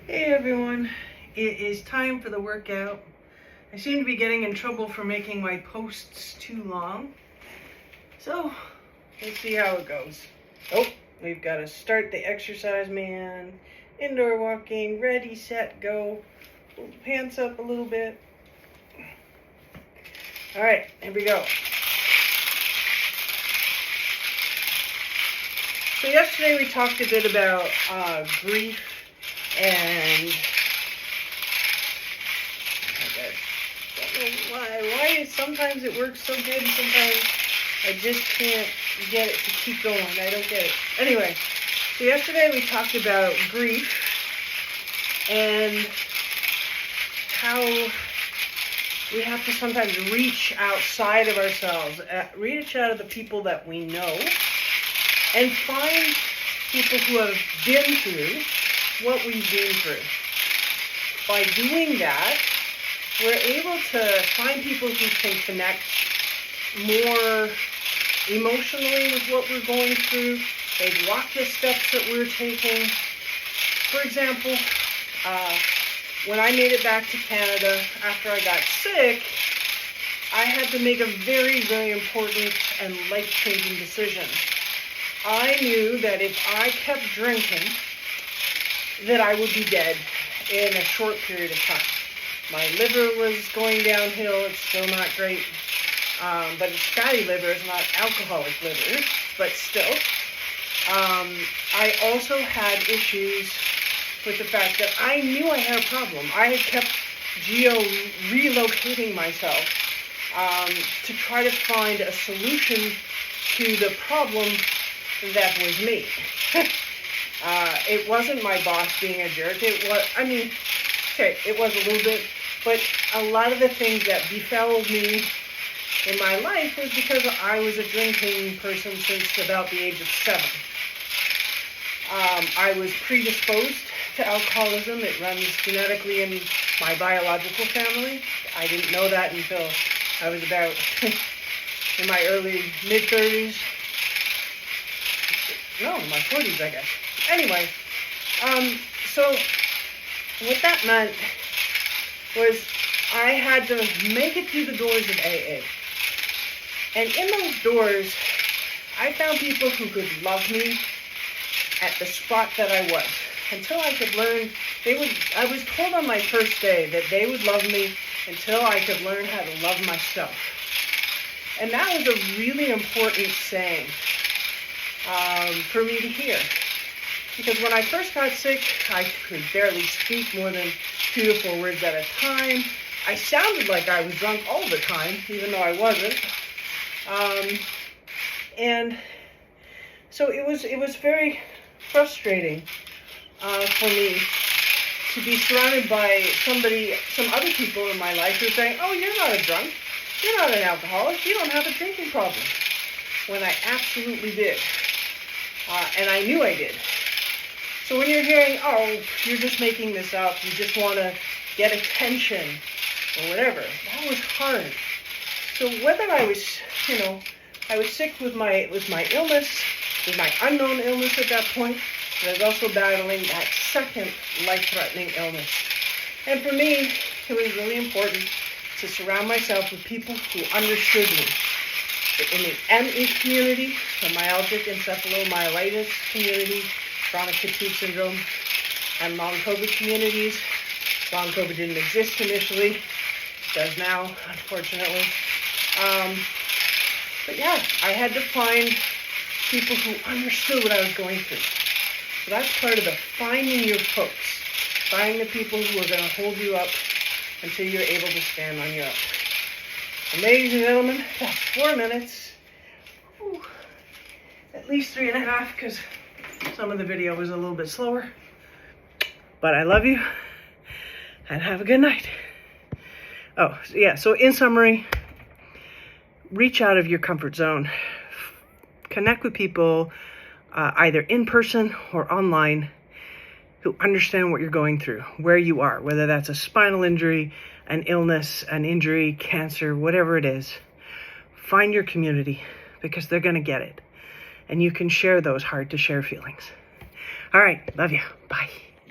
Hey everyone, it is time for the workout. I seem to be getting in trouble for making my posts too long. So, let's see how it goes. Oh, we've got to start the exercise, man. Indoor walking, ready, set, go. Pull the pants up a little bit. All right, here we go. So yesterday we talked a bit about grief and I don't know why sometimes it works so good and sometimes I just can't get it to keep going. I don't get it. Anyway, so yesterday we talked about grief and how we have to sometimes reach outside of ourselves, reach out of the people that we know, and find people who have been through what we've been through. By doing that, we're able to find people who can connect more emotionally with what we're going through. They've walked the steps that we're taking. For example, when I made it back to Canada after I got sick, I had to make a very, very important and life-changing decision. I knew that if I kept drinking, that I would be dead in a short period of time. My liver was going downhill. It's still not great, but it's fatty liver. It's not alcoholic liver, but still. I also had issues with the fact that I knew I had a problem. I had kept relocating myself to try to find a solution to the problem that was me. It wasn't my boss being a jerk. It was, it was a little bit, but a lot of the things that befell me in my life was because I was a drinking person since about the age of 7. I was predisposed to alcoholism. It runs genetically in my biological family. I didn't know that until I was about in my early mid-30s. No, in my 40s, I guess. Anyway, so what that meant was I had to make it through the doors of AA. And in those doors, I found people who could love me at the spot that I was. Until I could learn, I was told on my first day that they would love me until I could learn how to love myself. And that was a really important saying for me to hear. Because when I first got sick, I could barely speak more than 2 to 4 words at a time. I sounded like I was drunk all the time, even though I wasn't. And so it was very frustrating for me to be surrounded by some other people in my life who were saying, "Oh, you're not a drunk. You're not an alcoholic. You don't have a drinking problem." When I absolutely did. And I knew I did. So when you're hearing, "Oh, you're just making this up, you just want to get attention," or whatever, that was hard. So whether I was, I was sick with my illness, with my unknown illness at that point, but I was also battling that second life-threatening illness. And for me, it was really important to surround myself with people who understood me. In the ME community, the myalgic encephalomyelitis community, chronic fatigue syndrome, and long COVID communities. Long COVID didn't exist initially. It does now, unfortunately. But yeah, I had to find people who understood what I was going through. So that's part of the finding your folks. Finding the people who are going to hold you up until you're able to stand on your own. And ladies and gentlemen, that's 4 minutes. Whew. At least 3.5 because some of the video was a little bit slower. But I love you and have a good night. Oh, yeah, so in summary, reach out of your comfort zone. Connect with people either in person or online who understand what you're going through, where you are, whether that's a spinal injury, an illness, an injury, cancer, whatever it is. Find your community because they're going to get it. And you can share those hard to share feelings. All right. Love you. Bye.